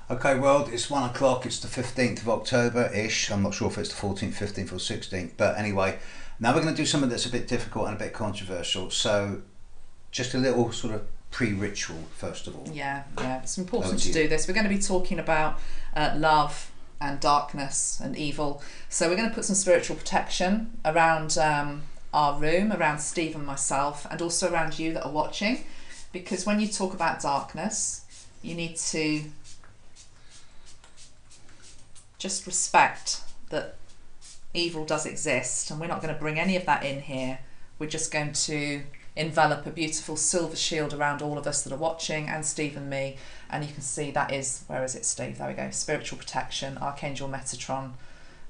Okay, world, it's 1 o'clock, it's the 15th of October-ish. I'm not sure if it's the 14th, 15th or 16th, but anyway, now we're going to do something that's a bit difficult and a bit controversial, so just a little sort of pre-ritual first of all. Yeah, it's important to do this. We're going to be talking about love and darkness and evil, so we're going to put some spiritual protection around our room, around Steve and myself, and also around you that are watching, because when you talk about darkness, you need to just respect that evil does exist, and we're not going to bring any of that in here. We're just going to envelop a beautiful silver shield around all of us that are watching, and Steve and me, and you can see that is, where is it, Steve? There we go, spiritual protection, Archangel Metatron,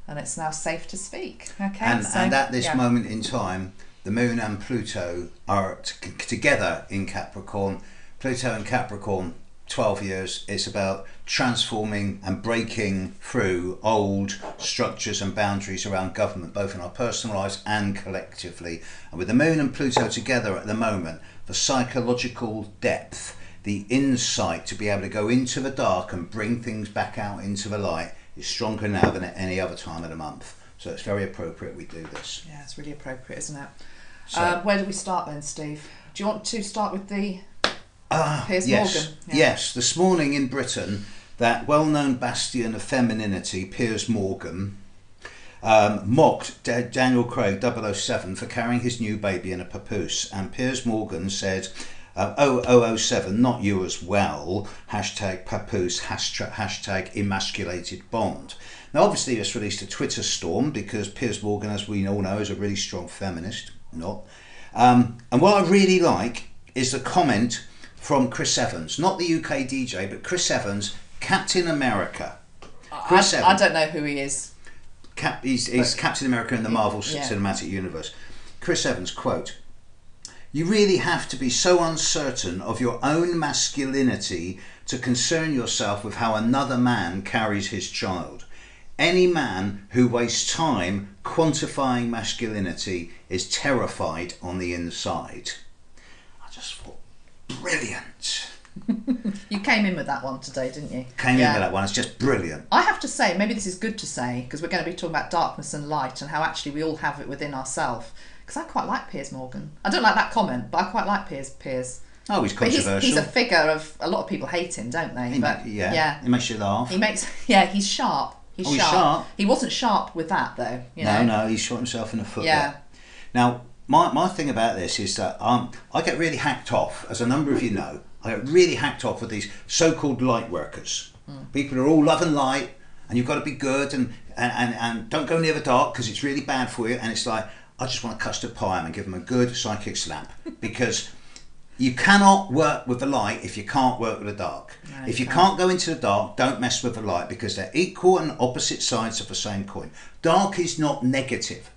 and it's now safe to speak. Okay, and at this moment in time, the Moon and Pluto are together in Capricorn. Pluto and Capricorn, 12 years, it's about transforming and breaking through old structures and boundaries around government, both in our personal lives and collectively. And with the Moon and Pluto together at the moment, the psychological depth, the insight to be able to go into the dark and bring things back out into the light is stronger now than at any other time of the month. So it's very appropriate we do this. Yeah, it's really appropriate, isn't it? So, where do we start then, Steve? Do you want to start with the Piers Morgan? Yeah. Yes, this morning in Britain, that well-known bastion of femininity, Piers Morgan, mocked Daniel Craig 007 for carrying his new baby in a papoose, and Piers Morgan said, 0007, not you as well, hashtag papoose, hashtag emasculated bond. Now obviously this released a Twitter storm because Piers Morgan, as we all know, is a really strong feminist, and what I really like is the comment from Chris Evans, not the UK DJ, but Chris Evans, Captain America. Evans, I don't know who he is. He's Captain America in the Marvel Cinematic Universe. Chris Evans, quote, "You really have to be so uncertain of your own masculinity to concern yourself with how another man carries his child. Any man who wastes time quantifying masculinity is terrified on the inside." I just thought, brilliant. You came in with that one today, didn't you? Came in with that one. It's just brilliant. I have to say, maybe this is good to say, because we're going to be talking about darkness and light and how actually we all have it within ourselves. Because I quite like Piers Morgan. I don't like that comment, but I quite like Piers. Oh, he's controversial. He's a figure of, a lot of people hate him, don't they? He makes you laugh. He's sharp. He's sharp. He wasn't sharp with that though. No, he shot himself in the foot there. Now, my thing about this is that I get really hacked off, as a number of you know. I get really hacked off with these so-called light workers. People are all love and light, and you've got to be good, and don't go near the dark because it's really bad for you. And it's like, I just want a custard pie and give them a good psychic slap, because you cannot work with the light if you can't work with the dark. No, if you can't go into the dark, don't mess with the light, because they're equal and opposite sides of the same coin. Dark is not negative.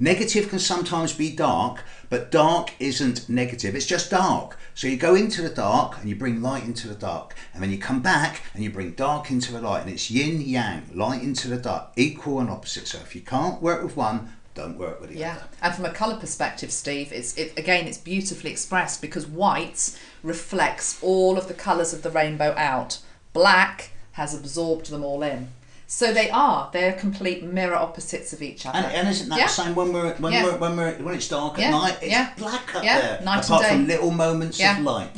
Negative can sometimes be dark, but dark isn't negative, it's just dark. So you go into the dark and you bring light into the dark, and then you come back and you bring dark into the light, and it's yin yang, light into the dark, equal and opposite. So if you can't work with one, don't work with the other. And from a colour perspective, Steve, it's beautifully expressed, because white reflects all of the colours of the rainbow out. Black has absorbed them all in. So they're complete mirror opposites of each other. And isn't that the same when it's dark at night? It's black up there. Night apart and day. from little moments of light.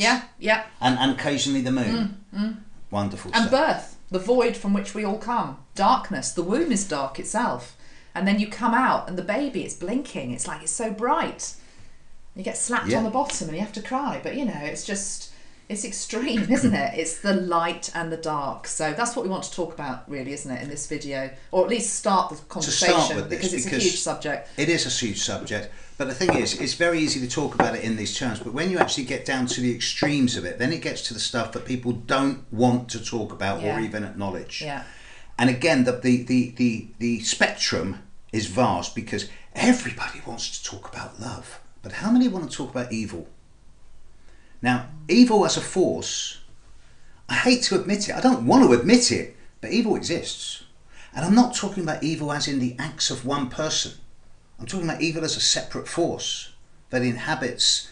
And occasionally the moon. Wonderful and stuff. Birth, the void from which we all come. Darkness, the womb is dark itself. And then you come out and the baby, it's blinking. It's like, it's so bright. You get slapped on the bottom and you have to cry. But it's extreme, isn't it? It's the light and the dark. So that's what we want to talk about, really, isn't it, in this video? Or at least start the conversation, because it's a huge subject. It is a huge subject. But the thing is, it's very easy to talk about it in these terms. But when you actually get down to the extremes of it, then it gets to the stuff that people don't want to talk about or even acknowledge. And again, the spectrum is vast, because everybody wants to talk about love. But how many want to talk about evil? Now, evil as a force, I hate to admit it, I don't want to admit it, but evil exists. And I'm not talking about evil as in the acts of one person. I'm talking about evil as a separate force that inhabits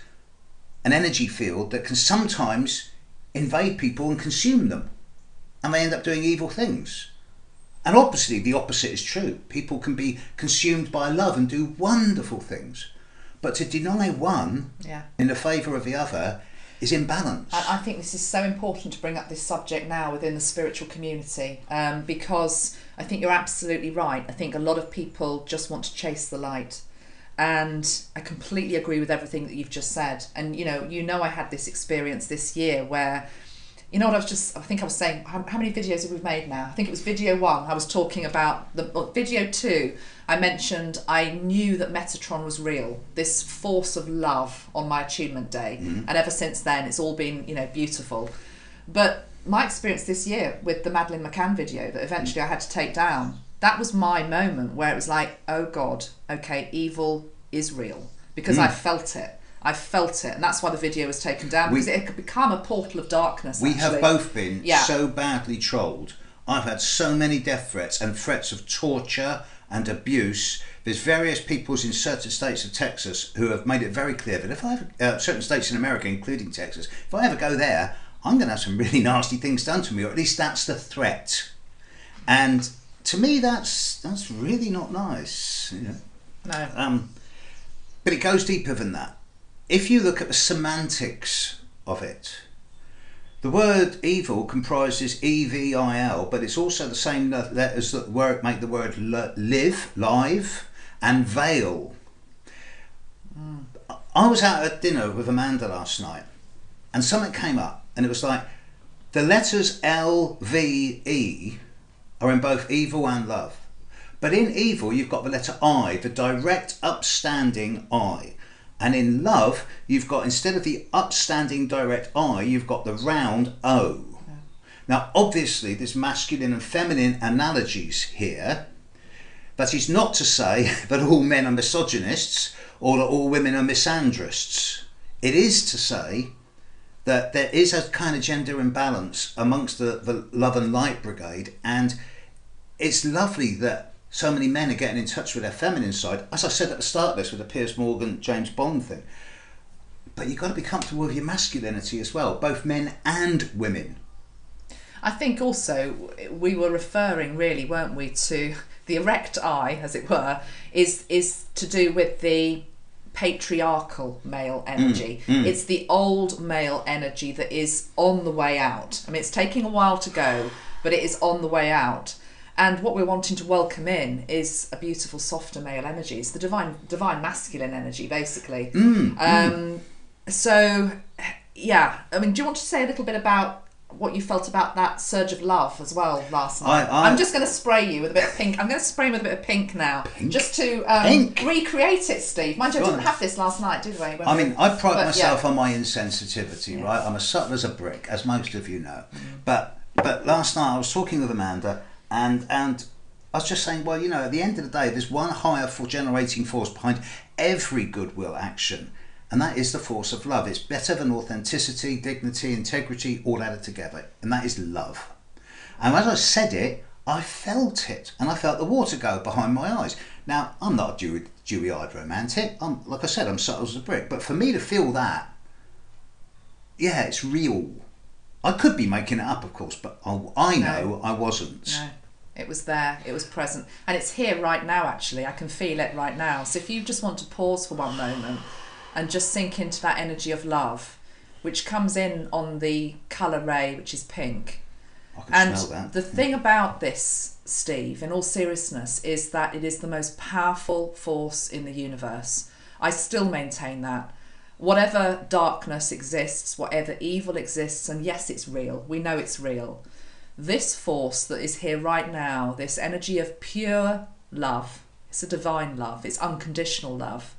an energy field that can sometimes invade people and consume them. and they end up doing evil things. And obviously the opposite is true. People can be consumed by love and do wonderful things. But to deny one in the favour of the other is imbalance. I think this is so important to bring up this subject now within the spiritual community, because I think you're absolutely right. I think a lot of people just want to chase the light. And I completely agree with everything that you've just said. And you know, I had this experience this year where, you know what, I think I was saying, how many videos have we made now? I think it was video 1. I was talking about video 2. I mentioned I knew that Metatron was real, this force of love on my attunement day. And ever since then, it's all been, beautiful. But my experience this year with the Madeleine McCann video that eventually I had to take down, that was my moment where it was like, oh God, okay, evil is real. Because I felt it. And that's why the video was taken down, because it could become a portal of darkness. We have both been so badly trolled. I've had so many death threats and threats of torture and abuse. There's various peoples in certain states of Texas who have made it very clear that if I ever, certain states in America, including Texas, if I ever go there, I'm going to have some really nasty things done to me, or at least that's the threat. And to me, that's really not nice. No. But it goes deeper than that. If you look at the semantics of it, the word evil comprises EVIL, but it's also the same letters that make the word live, and veil. I was out at dinner with Amanda last night, and something came up, and it was like, the letters LVE are in both evil and love. But in evil, you've got the letter I, the direct, upstanding I. And in love, you've got, instead of the upstanding direct I, you've got the round O. Yeah. Now, obviously, there's masculine and feminine analogies here. That is not to say that all men are misogynists or that all women are misandrists. It is to say that there is a kind of gender imbalance amongst the love and light brigade, and it's lovely that so many men are getting in touch with their feminine side, as I said at the start of this with the Piers Morgan, James Bond thing. But you've got to be comfortable with your masculinity as well, both men and women. I think also we were referring, really, weren't we, to the erect I, as it were, is to do with the patriarchal male energy. It's the old male energy that is on the way out. I mean, it's taking a while to go, but it is on the way out. And what we're wanting to welcome in is a beautiful, softer male energy. It's the divine masculine energy, basically. So, yeah. I mean, do you want to say a little bit about what you felt about that surge of love as well last night? I'm just going to spray you with a bit of pink. I'm going to spray him with a bit of pink now. Pink? Just to recreate it, Steve. Mind you, I didn't have this last night, did we? I mean, I pride myself on my insensitivity, right? I'm as subtle as a brick, as most of you know. But last night I was talking with Amanda, and I was just saying, well, at the end of the day, there's one higher generating force behind every goodwill action, and that is the force of love. It's better than authenticity, dignity, integrity, all added together, and that is love. And as I said it, I felt it, and I felt the water go behind my eyes. Now, I'm not a dewy-eyed romantic. Like I said, I'm subtle as a brick, but for me to feel that, yeah, it's real. I could be making it up, of course, but I know I wasn't. No, it was there. It was present. And it's here right now, actually. I can feel it right now. So if you just want to pause for one moment and just sink into that energy of love, which comes in on the colour ray, which is pink. I can smell that. The thing about this, Steve, in all seriousness, is that it is the most powerful force in the universe. I still maintain that. Whatever darkness exists, whatever evil exists, and yes, it's real, we know it's real, this force that is here right now, this energy of pure love, it's a divine love, it's unconditional love,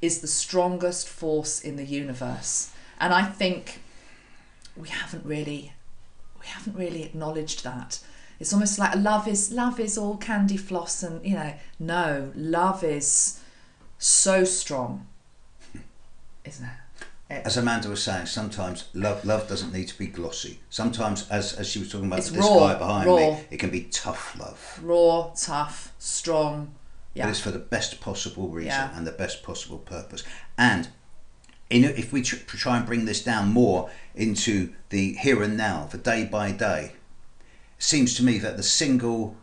is the strongest force in the universe. And I think we haven't really acknowledged that. It's almost like love is all candy floss, and no, love is so strong. Isn't it? As Amanda was saying, sometimes love doesn't need to be glossy. Sometimes, as she was talking about this raw, guy behind me, it can be tough love. Raw, tough, strong. Yeah. But it's for the best possible reason and the best possible purpose. And if we try and bring this down more into the here and now, the day by day, seems to me that the single...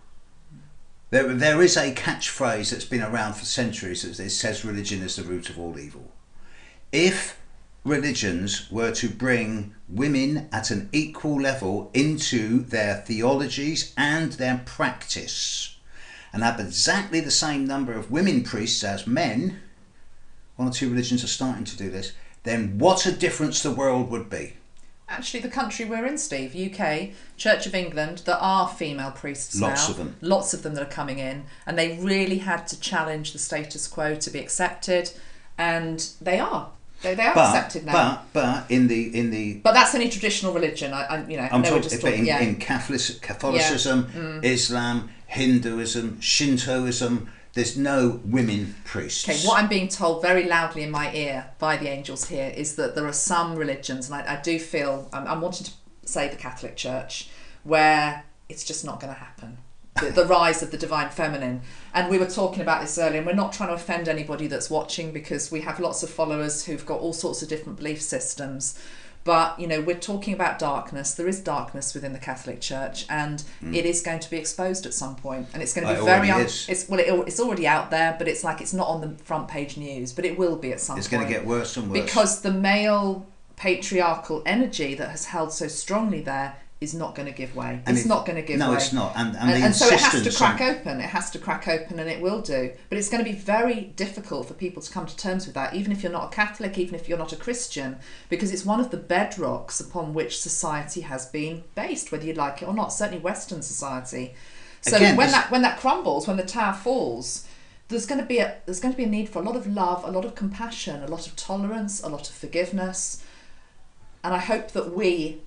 There is a catchphrase that's been around for centuries that says religion is the root of all evil. If religions were to bring women at an equal level into their theologies and their practice, and have exactly the same number of women priests as men, one or two religions are starting to do this, then what a difference the world would be. Actually, the country we're in, Steve, UK, Church of England, there are female priests now. Lots of them. Lots of them that are coming in, and they really had to challenge the status quo to be accepted, and they are. They are accepted now. But in the But that's only traditional religion. In Catholicism, Islam, Hinduism, Shintoism, there's no women priests. Okay, what I'm being told very loudly in my ear by the angels here is that there are some religions, and I do feel, I'm wanting to say the Catholic Church, where it's just not going to happen. The rise of the divine feminine. And we were talking about this earlier, and we're not trying to offend anybody that's watching, because we have lots of followers who've got all sorts of different belief systems. But, we're talking about darkness. There is darkness within the Catholic Church, and it is going to be exposed at some point. And it's going to be it's already out there, but it's like it's not on the front page news, but it will be at some point. It's going to get worse and worse. Because the male patriarchal energy that has held so strongly there is not going to give way. It's not going to give way. No, it's not. And so it has to crack open. It has to crack open, and it will do. But it's going to be very difficult for people to come to terms with that, even if you're not a Catholic, even if you're not a Christian, because it's one of the bedrocks upon which society has been based, whether you like it or not, certainly Western society. So again, when that crumbles, when the tower falls, there's going to be a need for a lot of love, a lot of compassion, a lot of tolerance, a lot of forgiveness. And I hope that we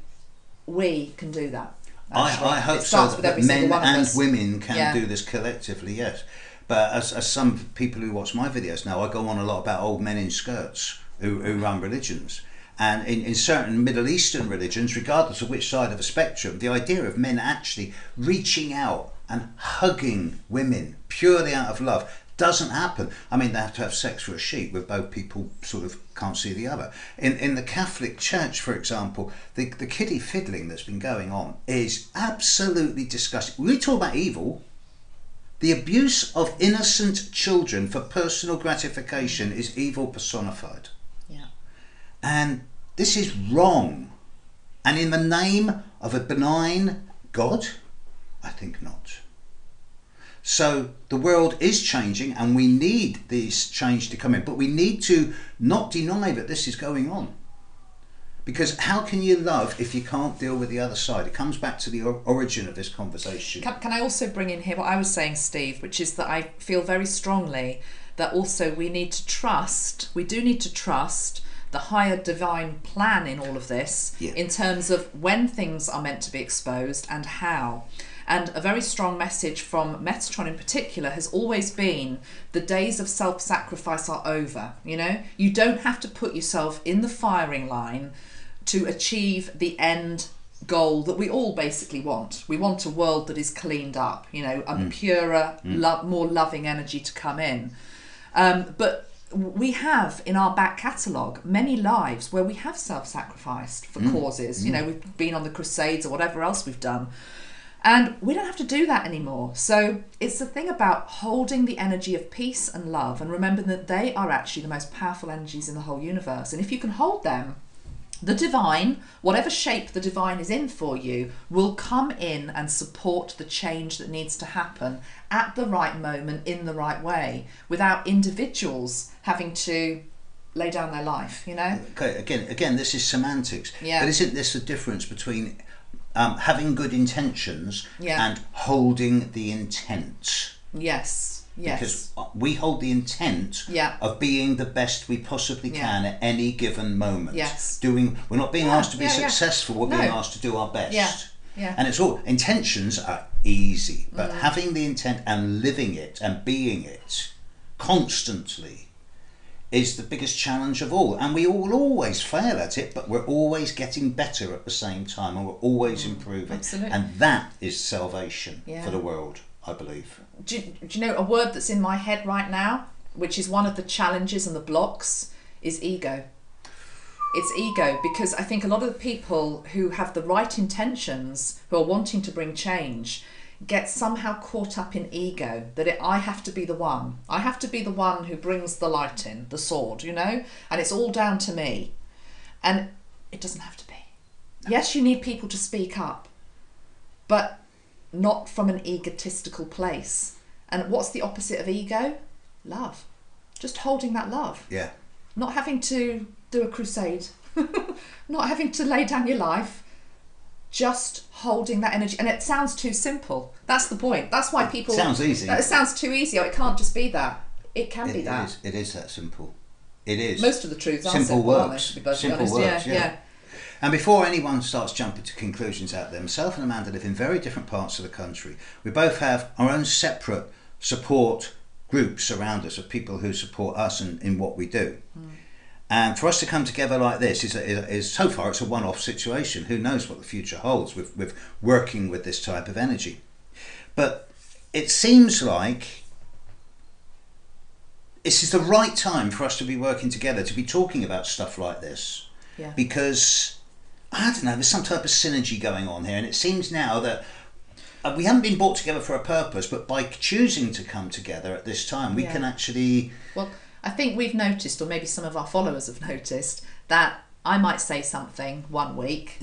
can do that. I hope so that men and women can do this collectively, yes. But as some people who watch my videos know, I go on a lot about old men in skirts who run religions. And in certain Middle Eastern religions, regardless of which side of the spectrum, the idea of men actually reaching out and hugging women purely out of love doesn't happen. I mean, they have to have sex for a sheep, where both people sort of can't see the other. In the Catholic Church, for example, the kiddie fiddling that's been going on is absolutely disgusting. We talk about evil. The abuse of innocent children for personal gratification is evil personified. Yeah. And this is wrong. And in the name of a benign God, I think not. So the world is changing, and we need this change to come in, but we need to not deny that this is going on. Because how can you love if you can't deal with the other side? It comes back to the origin of this conversation. Can I also bring in here what I was saying, Steve, which is that I feel very strongly that also we do need to trust the higher divine plan in all of this, in terms of when things are meant to be exposed and how. And a very strong message from Metatron in particular has always been the days of self-sacrifice are over. You don't have to put yourself in the firing line to achieve the end goal that we all basically want. We want a world that is cleaned up, a purer, more loving energy to come in. But we have in our back catalogue many lives where we have self-sacrificed for causes. We've been on the Crusades or whatever else we've done. And we don't have to do that anymore. So it's the thing about holding the energy of peace and love, and remembering that they are actually the most powerful energies in the whole universe. And if you can hold them, the divine, whatever shape the divine is in for you, will come in and support the change that needs to happen at the right moment in the right way, without individuals having to lay down their life, Okay, again, this is semantics. Yeah. But isn't this the difference between having good intentions and holding the intent? Yes. Because we hold the intent of being the best we possibly can at any given moment. Yes. We're not being asked to be successful, we're being asked to do our best. Yeah. And it's all, intentions are easy, but having the intent and living it and being it constantly is the biggest challenge of all. And we all always fail at it, but we're always getting better at the same time, and we're always improving. Absolutely. And that is salvation for the world, I believe. Do you know a word that's in my head right now, which is one of the challenges and the blocks, is ego. It's ego, because I think a lot of the people who have the right intentions, who are wanting to bring change, get somehow caught up in ego, that I have to be the one. I have to be the one who brings the light in, the sword, you know? And it's all down to me. And it doesn't have to be. No. Yes, you need people to speak up, but not from an egotistical place. And what's the opposite of ego? Love. Just holding that love. Yeah. Not having to do a crusade. Not having to lay down your life. Just holding that energy. And it sounds too simple. That's the point. That's why people... It sounds easy. It sounds too easy. It can't just be that. It can be that. It is that simple. It is. Most of the truths are simple. Works. Simple works, yeah. And before anyone starts jumping to conclusions out there, myself and Amanda live in very different parts of the country. We both have our own separate support groups around us of people who support us in what we do. And for us to come together like this is so far it's a one-off situation. Who knows what the future holds with working with this type of energy. But it seems like this is the right time for us to be working together, to be talking about stuff like this. Yeah. Because, I don't know, there's some type of synergy going on here, and it seems now that we haven't been brought together for a purpose, but by choosing to come together at this time, we can actually... Well, I think we've noticed, or maybe some of our followers have noticed, that I might say something one week,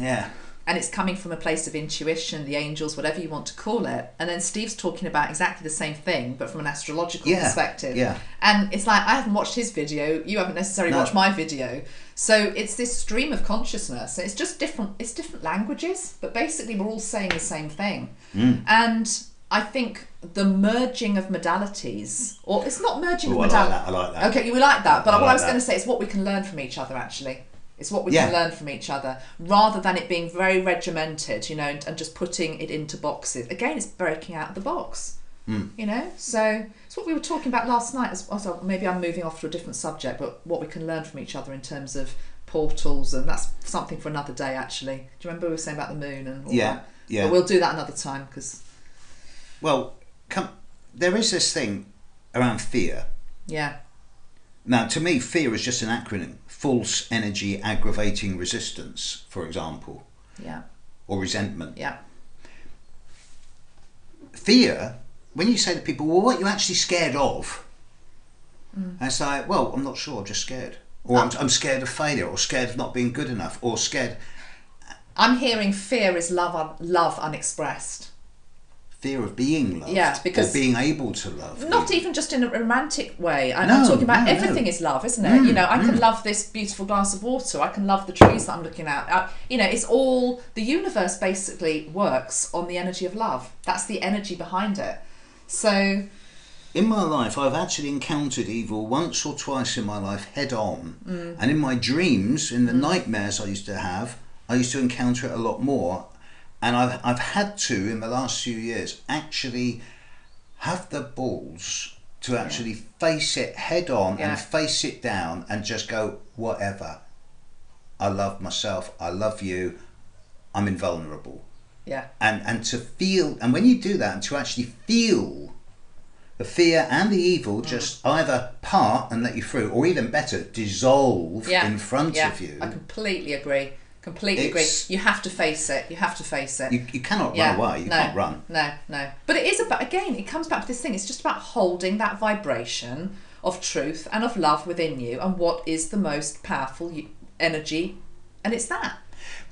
and it's coming from a place of intuition, the angels, whatever you want to call it, and then Steve's talking about exactly the same thing, but from an astrological perspective. And it's like, I haven't watched his video, you haven't necessarily watched my video, so it's this stream of consciousness. It's just different, it's different languages, but basically we're all saying the same thing. And I think the merging of modalities, or it's not merging of modalities. I like that. Okay, you like that, but what I was going to say is what we can learn from each other, actually. It's what we can learn from each other, rather than it being very regimented, you know, and just putting it into boxes. Again, it's breaking out of the box, you know. So it's what we were talking about last night. Also, maybe I'm moving off to a different subject, but what we can learn from each other in terms of portals, and that's something for another day, actually. Do you remember we were saying about the moon and all that? Yeah. But we'll do that another time, because... Well, there is this thing around fear. Yeah. Now, to me, fear is just an acronym. False energy aggravating resistance, for example. Yeah. Or resentment. Yeah. Fear, when you say to people, well, what are you actually scared of? And it's like, well, I'm not sure, I'm just scared. Or I'm scared of failure, or scared of not being good enough, or scared... I'm hearing fear is love unexpressed. Fear of being loved, because or being able to love. Not even just in a romantic way. I'm talking about everything is love, isn't it? You know, I can love this beautiful glass of water. I can love the trees that I'm looking at. You know, it's all, the universe basically works on the energy of love. That's the energy behind it. So... In my life, I've actually encountered evil once or twice in my life head on. And in my dreams, in the nightmares I used to encounter it a lot more. And I've had to, in the last few years, actually have the balls to actually face it head on and face it down and just go, whatever. I love myself. I love you. I'm invulnerable. Yeah. And to feel, and when you do that, and to actually feel the fear and the evil just either part and let you through, or even better, dissolve in front of you. I completely agree. Completely agree. You have to face it. You have to face it. You cannot run away. You can't run. No. But it is about, again, it comes back to this thing. It's just about holding that vibration of truth and of love within you, and what is the most powerful energy, and it's that.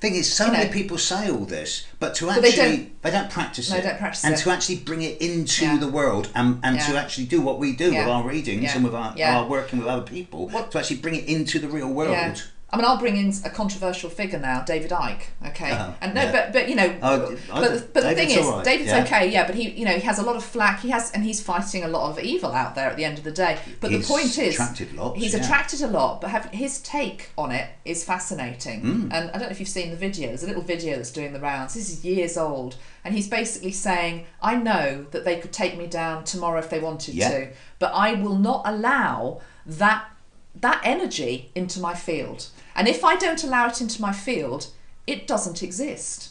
Thing is, so many people say all this, but to actually they don't practice it. No, don't practice and it. to actually bring it into the world and to actually do what we do with our readings and with our working with other people, to actually bring it into the real world. Yeah. I mean, I'll bring in a controversial figure now, David Icke. Okay, but you know, but the thing is, right. David's okay, but he, you know, he has a lot of flack. And he's fighting a lot of evil out there at the end of the day. But the point is, he's attracted a lot. But his take on it is fascinating. And I don't know if you've seen the video. There's a little video that's doing the rounds. This is years old, and he's basically saying, "I know that they could take me down tomorrow if they wanted to, but I will not allow that energy into my field. And if I don't allow it into my field, it doesn't exist."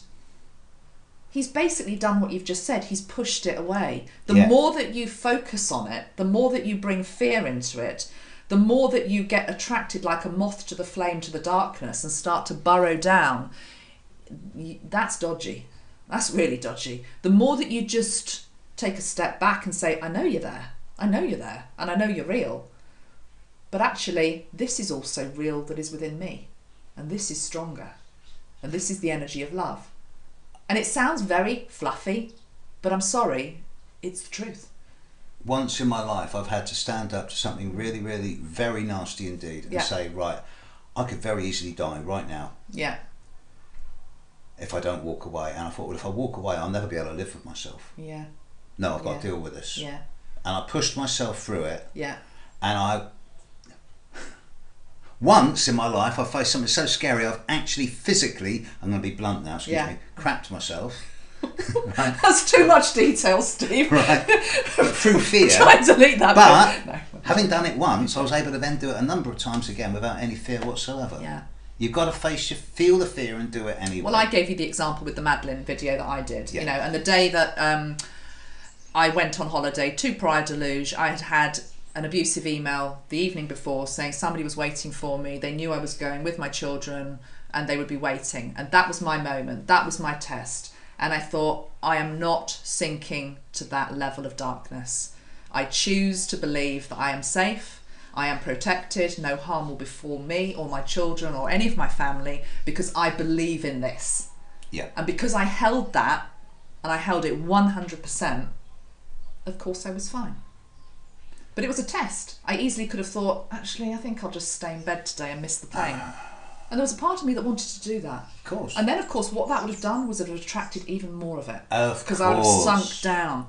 He's basically done what you've just said. He's pushed it away. The more that you focus on it, the more that you bring fear into it, The more that you get attracted like a moth to the flame, to the darkness, and start to burrow down, that's dodgy. That's really dodgy. The more that you just take a step back and say, I know you're there, I know you're there, and I know you're real. But actually, this is also real that is within me. And this is stronger. And this is the energy of love. And it sounds very fluffy, but I'm sorry, it's the truth. Once in my life, I've had to stand up to something really, really very nasty indeed and say, right, I could very easily die right now. Yeah. If I don't walk away. And I thought, well, if I walk away, I'll never be able to live with myself. Yeah. No, I've got to deal with this. Yeah. And I pushed myself through it. Yeah. And once in my life, I faced something so scary, I've actually physically, I'm going to be blunt now, excuse me, crapped myself. Right. That's too much detail, Steve. Right. But through fear. Try and delete that. But no. Having done it once, I was able to then do it a number of times again without any fear whatsoever. Yeah. You've got to feel the fear and do it anyway. Well, I gave you the example with the Madeline video that I did, yeah. you know, and the day that I went on holiday to Praia de Luz, I had had an abusive email the evening before saying somebody was waiting for me. They knew I was going with my children and they would be waiting. And that was my moment. That was my test. And I thought, I am not sinking to that level of darkness. I choose to believe that I am safe, I am protected, no harm will befall me or my children or any of my family because I believe in this. Yeah. And because I held that, and I held it 100%, of course I was fine. But it was a test. I easily could have thought, actually, I think I'll just stay in bed today and miss the plane. And there was a part of me that wanted to do that. Of course. And then, of course, what that would have done was it would have attracted even more of it. Of course. Because I would have sunk down.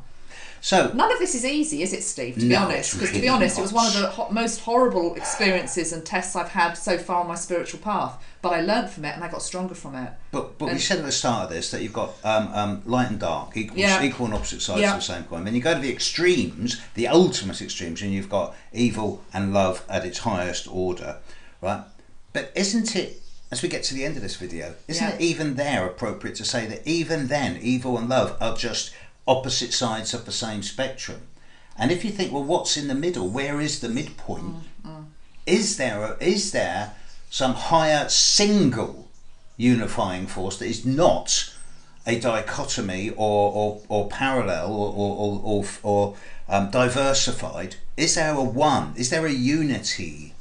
So none of this is easy, is it, Steve, to be honest? Because to be honest, it was one of the most horrible experiences and tests I've had so far on my spiritual path. But I learnt from it and I got stronger from it. But we said at the start of this that you've got light and dark, equal and opposite sides of the same coin. Then you go to the extremes, the ultimate extremes, and you've got evil and love at its highest order, right? But isn't it, as we get to the end of this video, isn't it even there appropriate to say that even then, evil and love are just opposite sides of the same spectrum? And if you think, well, what's in the middle? Where is the midpoint? Is there some higher single unifying force that is not a dichotomy or parallel or diversified? Is there a one? Is there a unity?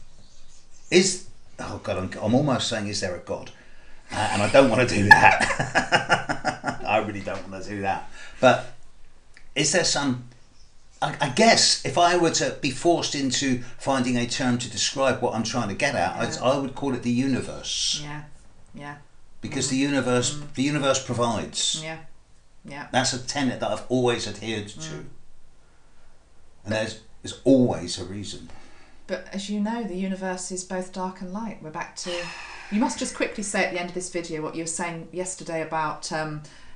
Oh God, I'm almost saying, is there a God? And I don't want to do that. I really don't want to do that. But is there some, I guess if I were to be forced into finding a term to describe what I'm trying to get at, I would call it the universe. Yeah, yeah. Because the universe provides. Yeah, yeah. That's a tenet that I've always adhered to. And there's always a reason. But as you know, the universe is both dark and light. We're back to... You must just quickly say at the end of this video what you were saying yesterday about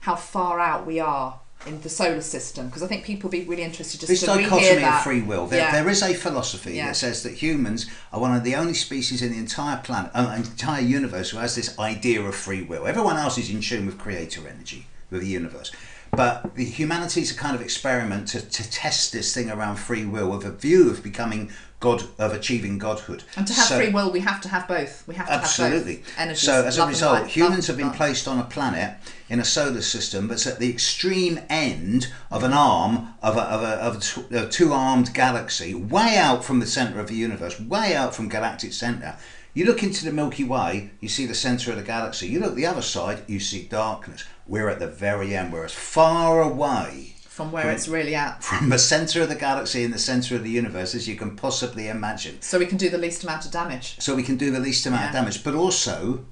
how far out we are in the solar system, because I think people would be really interested just this to rehear that. This dichotomy of free will. There is a philosophy that says that humans are one of the only species in the entire planet, entire universe, who has this idea of free will. Everyone else is in tune with creator energy, with the universe. But the humanity's a kind of experiment to test this thing around free will with a view of becoming God, of achieving godhood. And to have free will, we have to have both. We have to have both energies. So as a result, humans have been placed on a planet in a solar system that's at the extreme end of an arm of a two-armed galaxy, way out from the centre of the universe, way out from galactic centre. You look into the Milky Way, you see the centre of the galaxy. You look the other side, you see darkness. We're at the very end. We're as far away from where it's really at, from the centre of the galaxy and the centre of the universe as you can possibly imagine. So we can do the least amount of damage. So we can do the least amount of damage, but also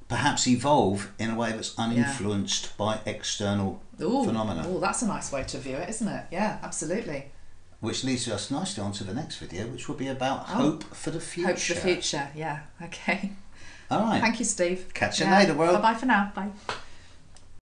perhaps evolve in a way that's uninfluenced by external phenomena. Oh, that's a nice way to view it, isn't it? Yeah, absolutely. Which leads us nicely on to the next video, which will be about hope for the future. Hope for the future, yeah. Okay. All right. Thank you, Steve. Catch you later, world. Bye-bye for now. Bye.